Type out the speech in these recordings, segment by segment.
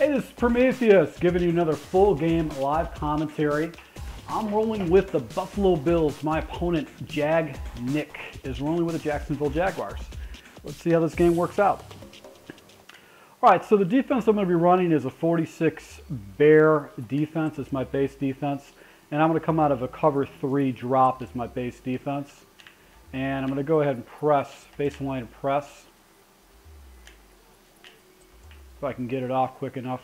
Hey, this is Prometheus giving you another full game live commentary. I'm rolling with the Buffalo Bills. My opponent, Nick, is rolling with the Jacksonville Jaguars. Let's see how this game works out. All right, so the defense I'm going to be running is a 46 Bear defense. It's my base defense. And I'm going to come out of a cover 3 drop as my base defense. And I'm going to go ahead and press, baseline press. If I can get it off quick enough.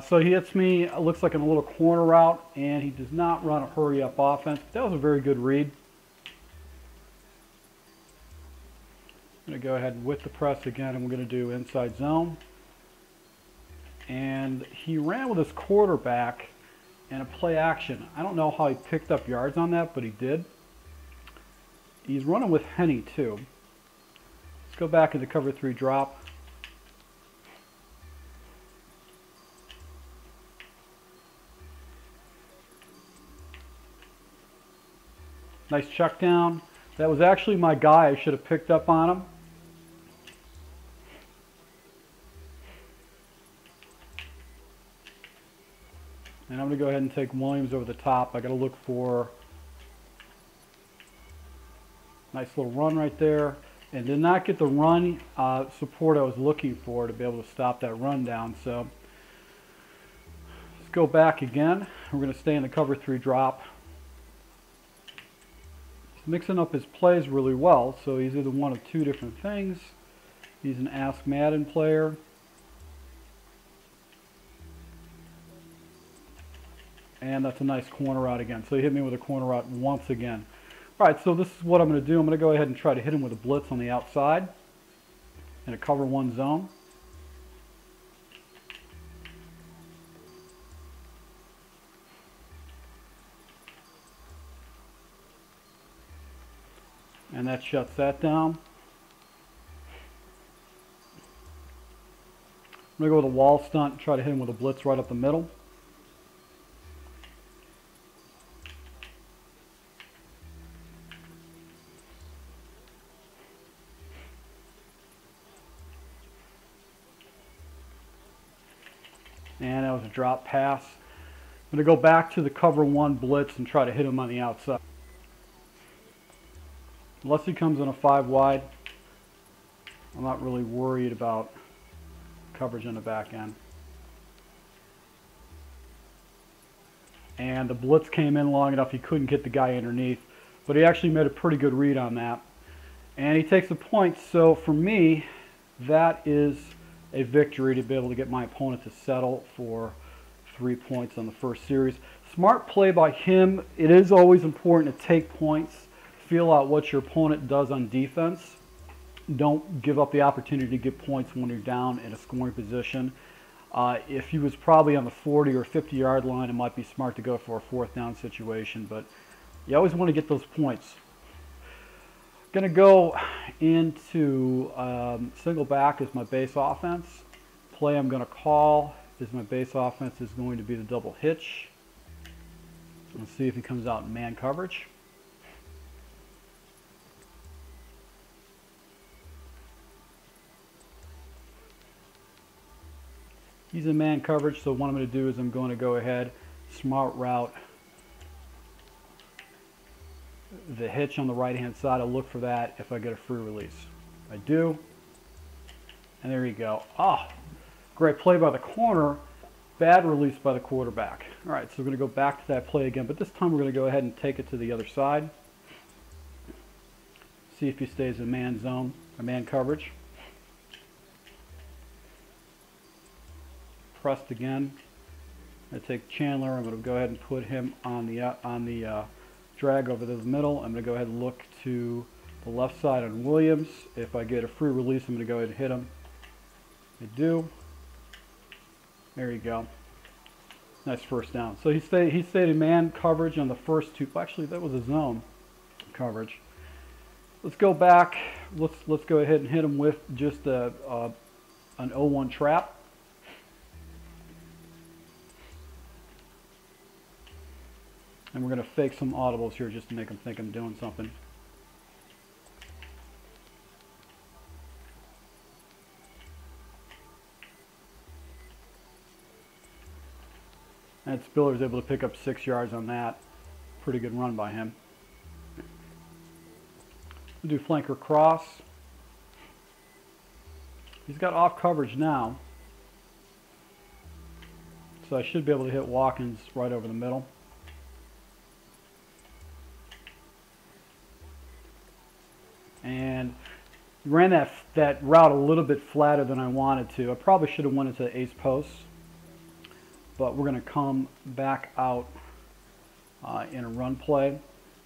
So he hits me, it looks like in a little corner route, and he does not run a hurry-up offense. But that was a very good read. I'm going to go ahead with the press again, and we're going to do inside zone. And he ran with his quarterback and a play action. I don't know how he picked up yards on that, but he did. He's running with Henny too. Let's go back into cover 3 drop. Nice check down. That was actually my guy. I should have picked up on him. And I'm going to go ahead and take Williams over the top. I got to look for a nice little run right there. And did not get the run support I was looking for to be able to stop that run down. So let's go back again. We're going to stay in the cover 3 drop. Mixing up his plays really well, so he's either one of 2 different things. He's an Ask Madden player. And that's a nice corner route again. So he hit me with a corner route once again. All right, so this is what I'm going to do. I'm going to go ahead and try to hit him with a blitz on the outside in a cover 1 zone. And that shuts that down. I'm going to go with a wall stunt and try to hit him with a blitz right up the middle. And that was a drop pass. I'm going to go back to the cover 1 blitz and try to hit him on the outside. Unless he comes in a 5 wide, I'm not really worried about coverage in the back end. And the blitz came in long enough he couldn't get the guy underneath, but he actually made a pretty good read on that. And he takes a point, so for me, that is a victory to be able to get my opponent to settle for 3 points on the first series. Smart play by him. It is always important to take points. Feel out what your opponent does on defense. Don't give up the opportunity to get points when you're down in a scoring position. If he was probably on the 40 or 50 yard line, it might be smart to go for a 4th down situation, but you always want to get those points. Going to go into single back as my base offense. Play I'm going to call is my base offense is going to be the double hitch. Let's see if he comes out in man coverage. He's in man coverage, so what I'm going to do is I'm going to go ahead, smart route the hitch on the right-hand side. I'll look for that if I get a free release. I do. And there you go. Oh, great play by the corner. Bad release by the quarterback. All right, so we're going to go back to that play again, but this time we're going to go ahead and take it to the other side. See if he stays in man zone, or man coverage. Pressed again. I take Chandler. I'm going to go ahead and put him on the drag over to the middle. I'm going to go ahead and look to the left side on Williams. If I get a free release, I'm going to go ahead and hit him. I do. There you go. Nice first down. So he stayed in man coverage on the first 2. Actually, that was a zone coverage. Let's go back. Let's go ahead and hit him with just an 0-1 trap. And we're going to fake some audibles here just to make them think I'm doing something. And Spiller's able to pick up 6 yards on that. Pretty good run by him. We'll do flanker cross. He's got off coverage now. So I should be able to hit Watkins right over the middle. And ran that route a little bit flatter than I wanted to. I probably should have went into the ace post. But we're going to come back out in a run play.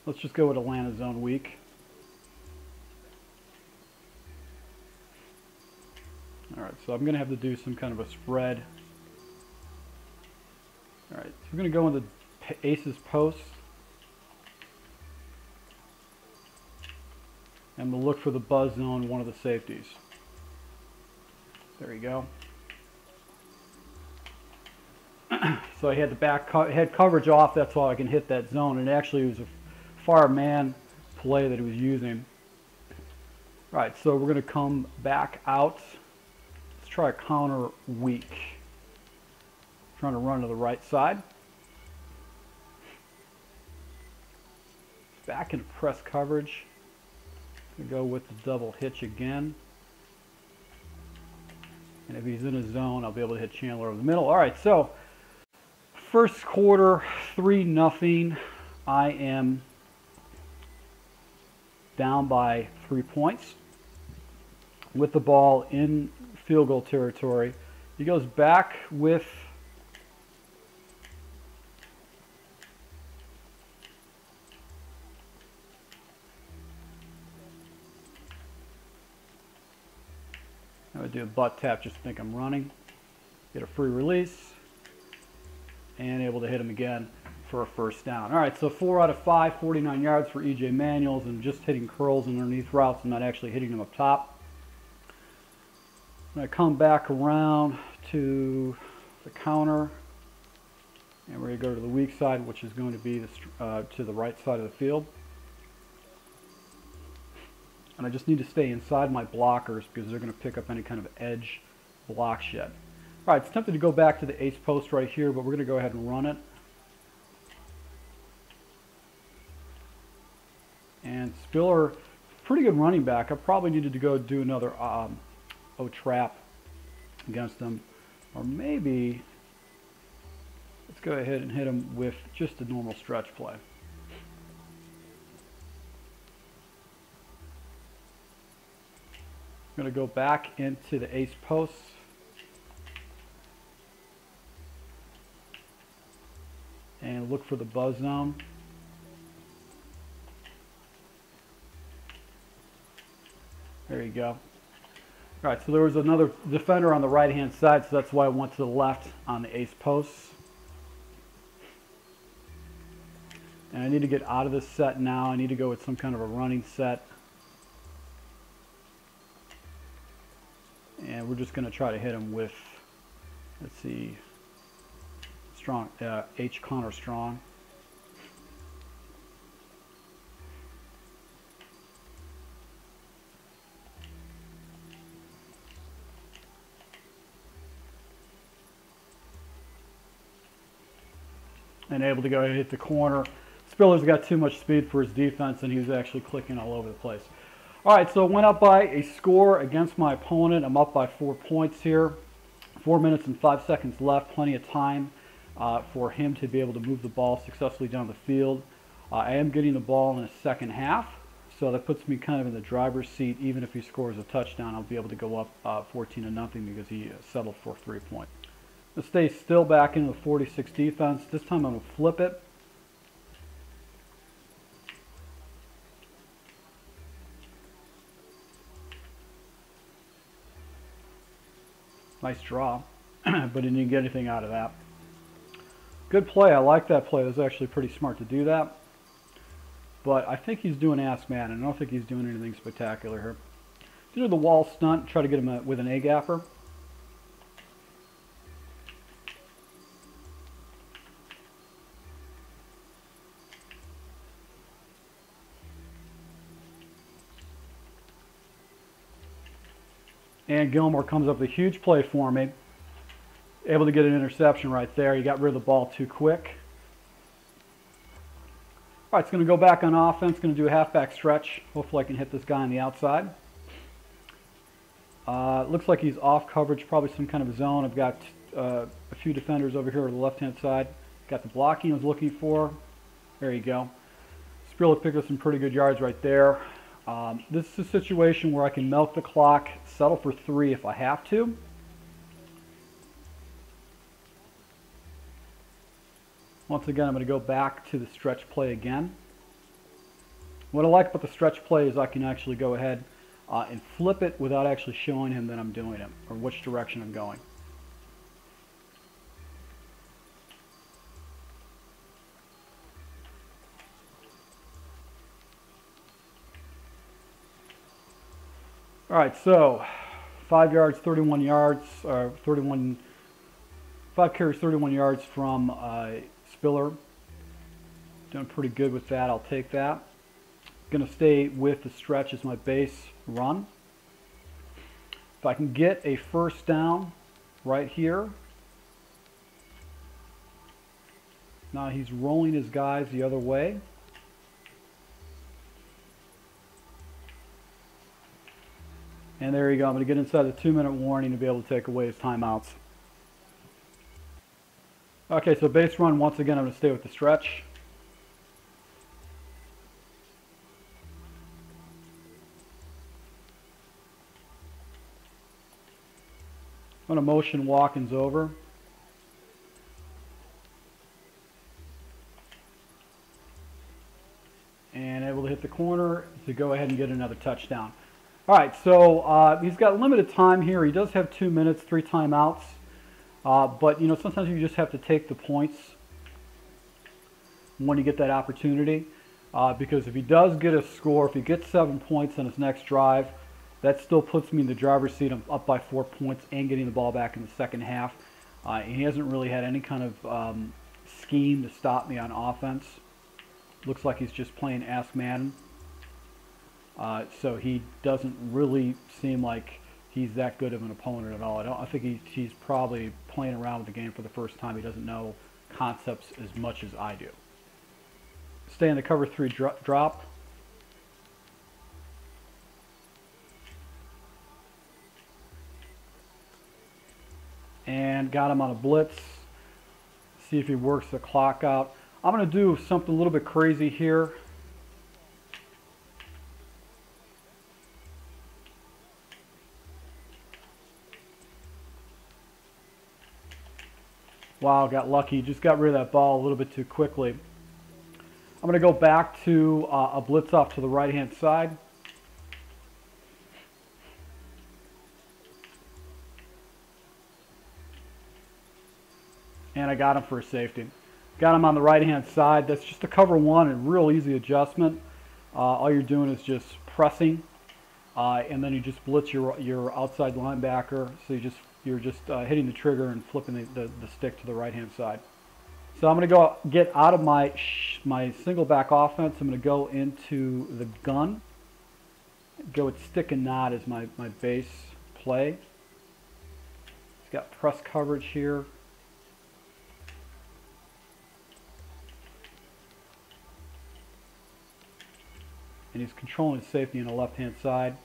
Let's just go with Atlanta zone weak. Alright, so I'm going to have to do some kind of a spread. Alright, so we're going to go into aces post. And we'll look for the buzz zone, one of the safeties. There you go. So I had the head coverage off, that's why I can hit that zone. And actually it was a far man play that he was using. Alright, so we're going to come back out. Let's try a counter weak. Trying to run to the right side. Back into press coverage. Gonna go with the double hitch again. And if he's in a zone, I'll be able to hit Chandler over the middle. Alright, so first quarter, 3-0. I am down by 3 points with the ball in field goal territory. He goes back with I would do a butt tap, just think I'm running. Get a free release. And able to hit him again for a first down. All right, so 4 out of 5, 49 yards for E.J. Manuels, and just hitting curls underneath routes and not actually hitting them up top. I'm going to come back around to the counter. And we're going to go to the weak side, which is going to be to the right side of the field. And I just need to stay inside my blockers because they're going to pick up any kind of edge block shed. All right, it's tempted to go back to the ace post right here, but we're going to go ahead and run it. And Spiller, pretty good running back. I probably needed to go do another O-trap against him. Or maybe, let's go ahead and hit him with just a normal stretch play. I'm going to go back into the ace posts. And look for the buzz zone. There you go. All right, so there was another defender on the right-hand side, so that's why I went to the left on the ace posts. And I need to get out of this set now. I need to go with some kind of a running set. And we're just going to try to hit him with, let's see, strong, H Connor Strong. And able to go ahead and hit the corner. Spiller's got too much speed for his defense, and he was actually clicking all over the place. All right, so went up by a score against my opponent. I'm up by 4 points here. 4 minutes and 5 seconds left. Plenty of time for him to be able to move the ball successfully down the field. I am getting the ball in the second half, so that puts me kind of in the driver's seat. Even if he scores a touchdown, I'll be able to go up 14-0 because he settled for 3 points. Let's stay still back into the 46 defense. This time I'm going to flip it. Nice draw, but I didn't get anything out of that. Good play. I like that play. It was actually pretty smart to do that. But I think he's doing Ask Madden. I don't think he's doing anything spectacular here. Do the wall stunt, try to get him with an A-gapper. And Gilmore comes up with a huge play for me. Able to get an interception right there. He got rid of the ball too quick. All right, it's going to go back on offense. Going to do a halfback stretch. Hopefully I can hit this guy on the outside. Looks like he's off coverage, probably some kind of a zone. I've got a few defenders over here on the left-hand side. Got the blocking I was looking for. There you go. Spiller picked up some pretty good yards right there. This is a situation where I can milk the clock, settle for 3 if I have to. Once again, I'm going to go back to the stretch play again. What I like about the stretch play is I can actually go ahead and flip it without actually showing him that I'm doing it or which direction I'm going. All right, so 5 yards, 31 yards, 5 carries, 31 yards from Spiller. Doing pretty good with that. I'll take that. Going to stay with the stretch as my base run. If I can get a first down right here. Now he's rolling his guys the other way. And there you go. I'm going to get inside the 2-minute warning to be able to take away his timeouts. Okay, so base run, once again, I'm going to stay with the stretch. I'm going to motion Watkins over. And able to hit the corner to go ahead and get another touchdown. All right, so he's got limited time here. He does have 2 minutes, 3 timeouts. But, you know, sometimes you just have to take the points when you get that opportunity. Because if he does get a score, if he gets 7 points on his next drive, that still puts me in the driver's seat. I'm up by 4 points and getting the ball back in the second half. He hasn't really had any kind of scheme to stop me on offense. Looks like he's just playing Ask Madden. So he doesn't really seem like he's that good of an opponent at all. I think he's probably playing around with the game for the first time. He doesn't know concepts as much as I do. Stay in the cover 3 drop. And got him on a blitz. See if he works the clock out. I'm going to do something a little bit crazy here. Wow, got lucky. Just got rid of that ball a little bit too quickly. I'm going to go back to a blitz off to the right-hand side. And I got him for a safety. Got him on the right-hand side. That's just a cover 1 and real easy adjustment. All you're doing is just pressing, and then you just blitz your outside linebacker. So you're just hitting the trigger and flipping the stick to the right-hand side. So I'm going to go get out of my single-back offense. I'm going to go into the gun. Go with stick and nod as my base play. It's got press coverage here. And he's controlling his safety on the left-hand side.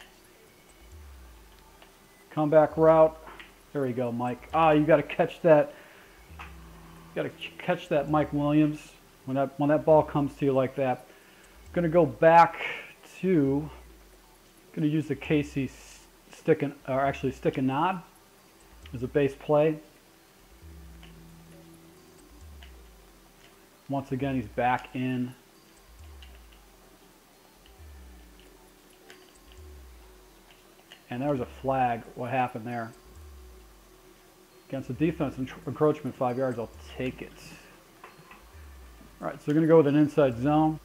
Comeback route. There you go, Mike. You got to catch that. You got to catch that, Mike Williams. When that ball comes to you like that. I'm going to go back to. Going to use the KC stick and nod as a base play. Once again, he's back in. And there was a flag. What happened there? Against the defense encroachment, 5 yards, I'll take it. All right, so we're going to go with an inside zone.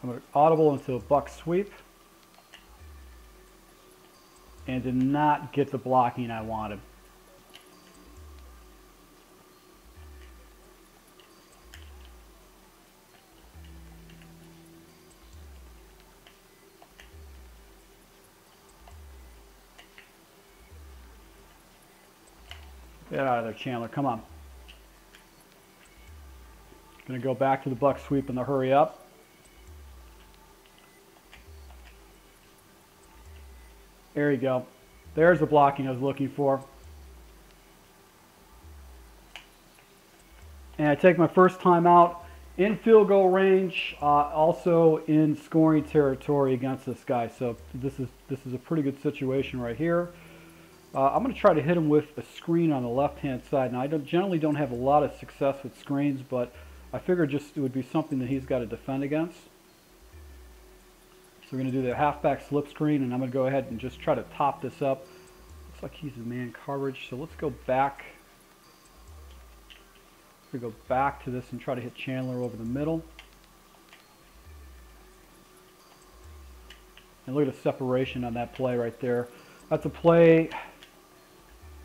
I'm going to audible into a buck sweep. And did not get the blocking I wanted. Get out of there, Chandler. Come on. Going to go back to the buck sweep in the hurry up. There you go. There's the blocking I was looking for. And I take my first time out in field goal range, also in scoring territory against this guy. So this is a pretty good situation right here. I'm going to try to hit him with a screen on the left-hand side. Now, I generally don't have a lot of success with screens, but I figured just it would be something that he's got to defend against. So we're going to do the halfback slip screen, and I'm going to go ahead and just try to top this up. Looks like he's in man coverage, so let's go back. We go back to this and try to hit Chandler over the middle. And look at the separation on that play right there. That's a play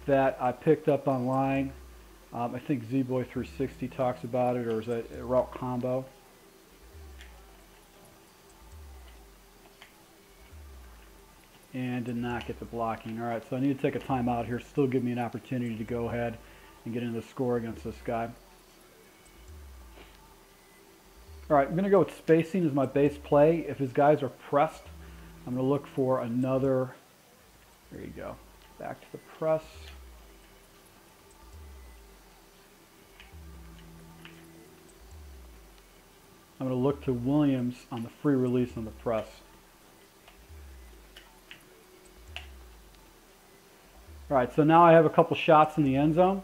that I picked up online. I think Z-Boy360 talks about it, or is that a route combo? And did not get the blocking. All right, so I need to take a timeout here. Still give me an opportunity to go ahead and get into the score against this guy. All right, I'm going to go with spacing as my base play. If his guys are pressed, I'm going to look for another. There you go. Back to the press. I'm going to look to Williams on the free release on the press. All right, so now I have a couple shots in the end zone.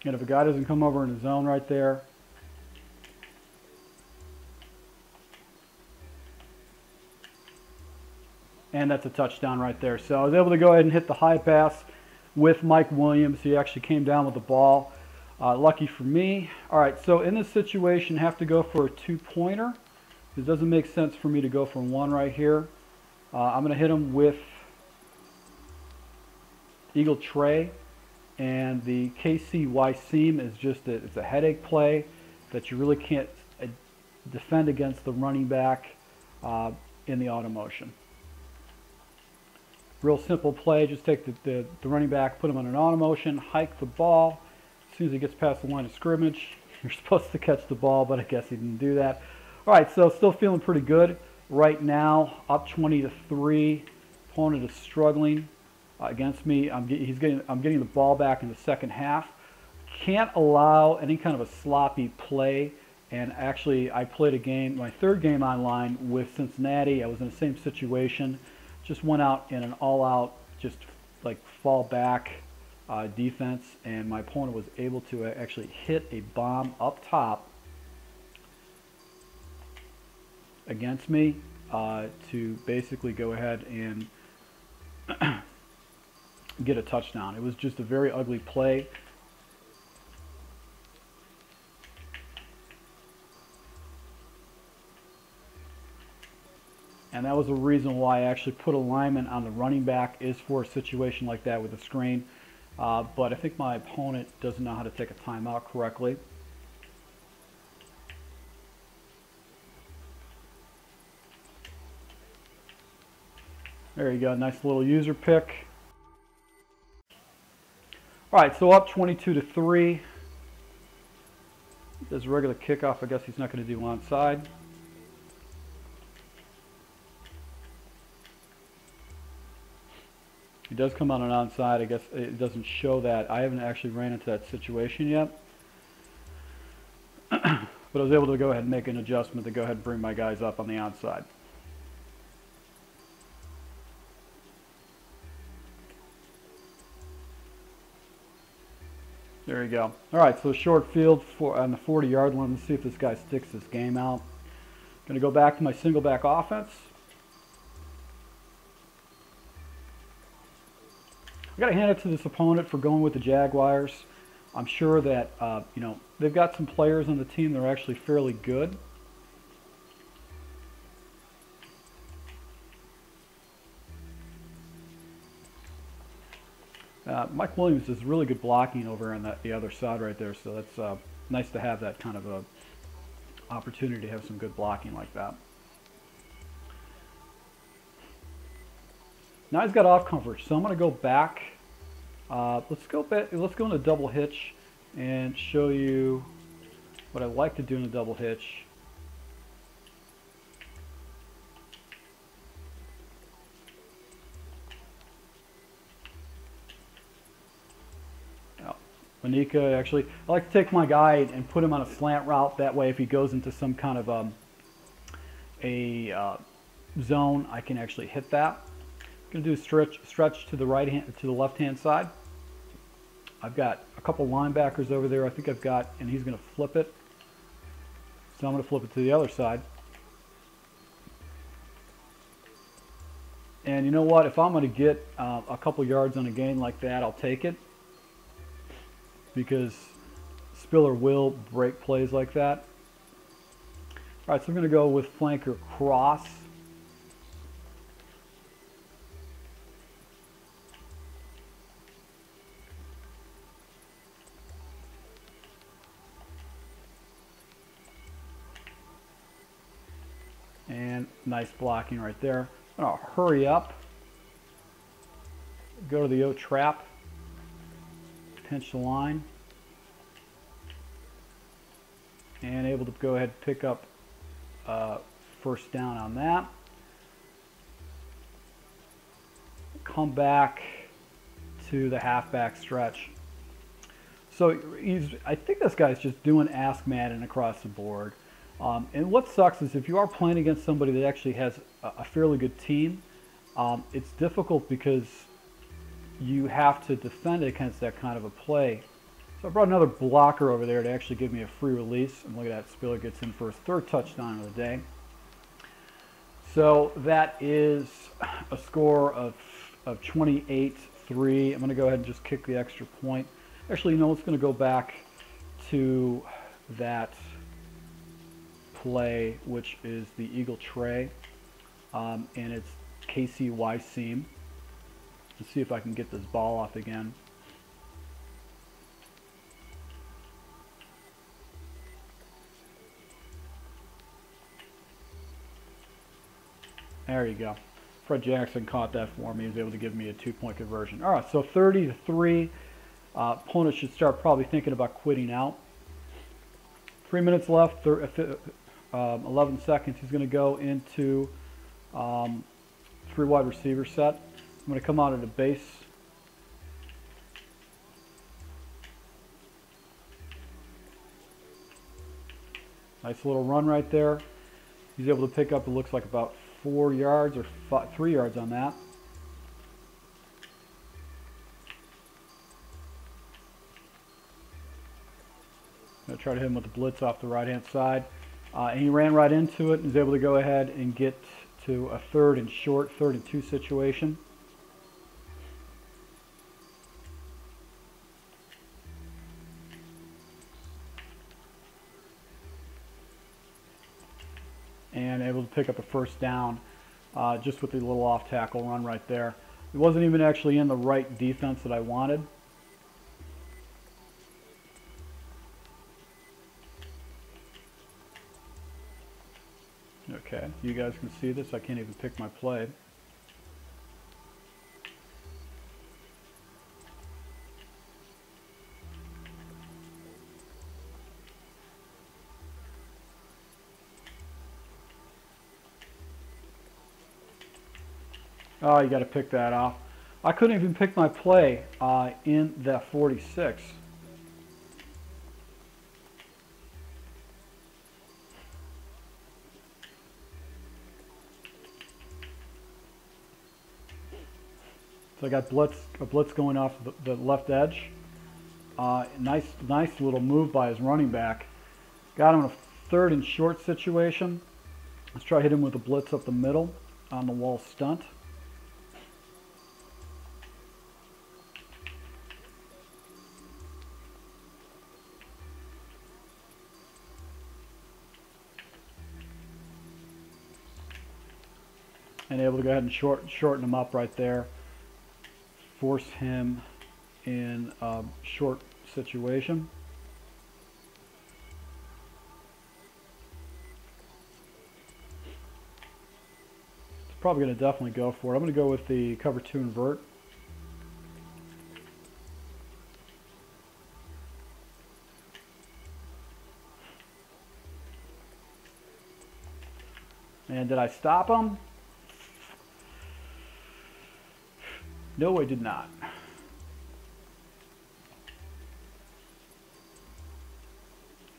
And if a guy doesn't come over in the zone right there, and that's a touchdown right there. So I was able to go ahead and hit the high pass with Mike Williams. He actually came down with the ball. Lucky for me. All right, so in this situation, have to go for a two-pointer. It doesn't make sense for me to go for one right here. I'm going to hit him with Eagle Tray. And the KCY seam is just it's a headache play that you really can't defend against the running back in the auto motion. Real simple play. Just take the running back, put him on an auto motion, hike the ball. As soon as he gets past the line of scrimmage, you're supposed to catch the ball, but I guess he didn't do that. All right, so still feeling pretty good right now. Up 20-3. Opponent is struggling against me. I'm getting the ball back in the second half. Can't allow any kind of a sloppy play. And actually, I played a game, my third game online with Cincinnati. I was in the same situation. Just went out in an all-out, just like fall back defense, and my opponent was able to actually hit a bomb up top against me to basically go ahead and get a touchdown. It was just a very ugly play. And that was the reason why I actually put a lineman on the running back, is for a situation like that with a screen. But I think my opponent doesn't know how to take a timeout correctly. There you go, nice little user pick. All right, so up 22-3. Does a regular kickoff. I guess he's not going to do onside. He does come on an onside. I guess it doesn't show that. I haven't actually ran into that situation yet. But I was able to go ahead and make an adjustment to go ahead and bring my guys up on the onside. There you go. All right, so short field on the 40-yard line. Let's see if this guy sticks this game out. Going to go back to my single back offense. I got to hand it to this opponent for going with the Jaguars. I'm sure that you know, they've got some players on the team that are actually fairly good. Mike Williams is really good blocking over on the other side right there, so that's nice to have that kind of a opportunity to have some good blocking like that. Now he's got off coverage, so I'm going to go back. Let's go into double hitch and show you what I like to do in a double hitch. Manika, actually, I like to take my guy and put him on a slant route. That way, if he goes into some kind of zone, I can actually hit that. I'm going to do a stretch to the left hand side. I've got a couple linebackers over there. I think I've got, and he's going to flip it. So I'm going to flip it to the other side. And you know what? If I'm going to get a couple yards on a gain like that, I'll take it. Because Spiller will break plays like that. All right, so I'm going to go with flanker cross. And nice blocking right there. I'm going to hurry up. Go to the O trap. Pinch the line. And able to go ahead and pick up first down on that. Come back to the halfback stretch. So I think this guy's just doing Ask Madden across the board. And what sucks is if you are playing against somebody that actually has a fairly good team, it's difficult because you have to defend against that kind of a play. So I brought another blocker over there to actually give me a free release. And look at that, Spiller gets in for his third touchdown of the day. So that is a score of 28-3. I'm going to go ahead and just kick the extra point. Actually, you know, it's going to go back to that play, which is the Eagle Tray. And it's KCY seam. Let's see if I can get this ball off again. There you go. Fred Jackson caught that for me. He was able to give me a 2-point conversion. All right, so 30-3. Opponent should start probably thinking about quitting out. 3 minutes left, 11 seconds. He's going to go into 3 wide receiver set. I'm going to come out of the base. Nice little run right there. He's able to pick up, it looks like about 4 yards or 3 yards on that. I'm going to try to hit him with the blitz off the right-hand side. And he ran right into it and was able to go ahead and get to a 3rd and short, 3rd and 2 situation. And able to pick up a first down just with the little off tackle run right there. It wasn't even actually in the right defense that I wanted. Okay, you guys can see this. I can't even pick my play. Oh, you got to pick that off. I couldn't even pick my play in that 46. So I got a blitz going off the left edge. Nice little move by his running back. Got him in a 3rd and short situation. Let's try to hit him with a blitz up the middle on the wall stunt. And able to go ahead and shorten him up right there. Force him in a short situation. probably going to definitely go for it. I'm going to go with the cover 2 invert. And did I stop him? No, I did not. I'm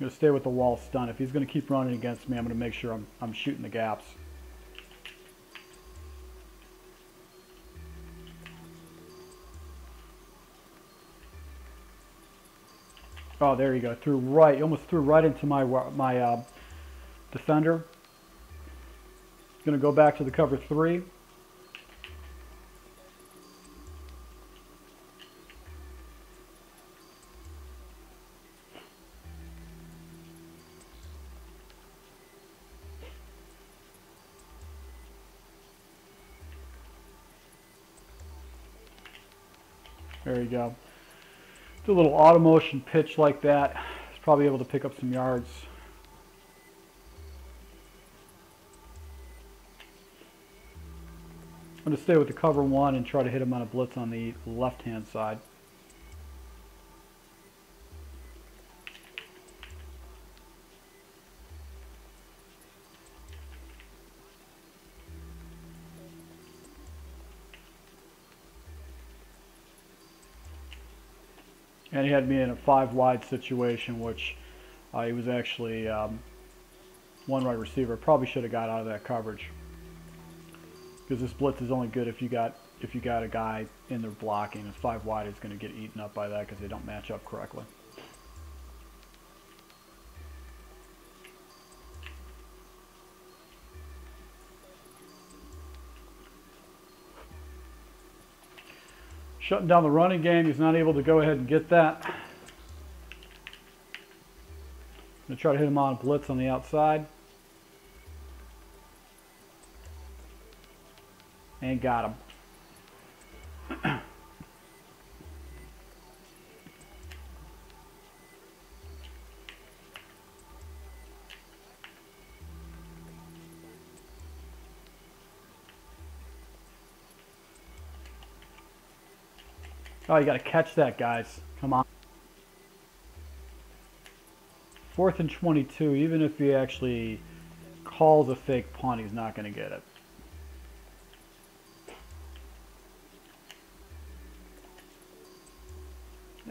going to stay with the wall stun. If he's going to keep running against me, I'm going to make sure I'm shooting the gaps. Oh, there you go. Threw right, almost threw right into my defender. Going to go back to the cover 3. There you go. Do a little auto motion pitch like that. He's probably able to pick up some yards. I'm going to stay with the cover 1 and try to hit him on a blitz on the left-hand side. And he had me in a 5 wide situation, which he was actually one wide receiver. Probably should have got out of that coverage, because this blitz is only good if you got a guy in there blocking. And 5 wide is going to get eaten up by that because they don't match up correctly. Shutting down the running game. He's not able to go ahead and get that. I'm going to try to hit him on a blitz on the outside. And got him. Oh, you got to catch that, guys. Come on. 4th and 22. Even if he actually calls a fake punt, he's not going to get it.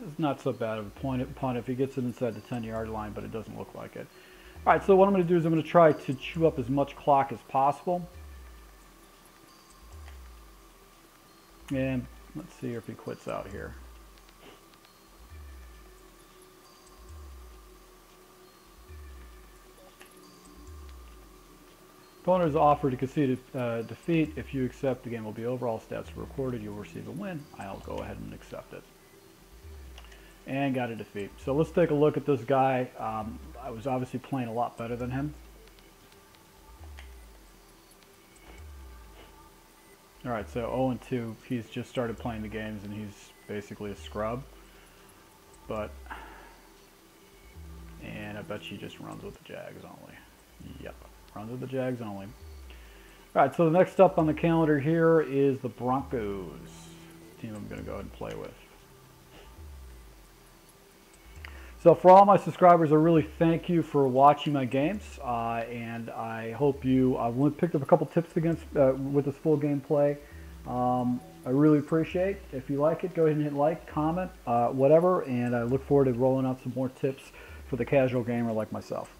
It's not so bad of a punt if he gets it inside the 10-yard line, but it doesn't look like it. All right, so what I'm going to do is I'm going to try to chew up as much clock as possible. And let's see if he quits out here. Opponent is offered to concede defeat. If you accept, the game will be over. All stats are recorded. You'll receive a win. I'll go ahead and accept it. And got a defeat. So let's take a look at this guy. I was obviously playing a lot better than him. Alright, so 0-2. He's just started playing the games and he's basically a scrub. And I bet she just runs with the Jags only. Yep, runs with the Jags only. Alright, so the next up on the calendar here is the Broncos. The team I'm going to go ahead and play with. So for all my subscribers, I really thank you for watching my games, and I hope you picked up a couple tips with this full gameplay. I really appreciate it. If you like it, go ahead and hit like, comment, whatever, and I look forward to rolling out some more tips for the casual gamer like myself.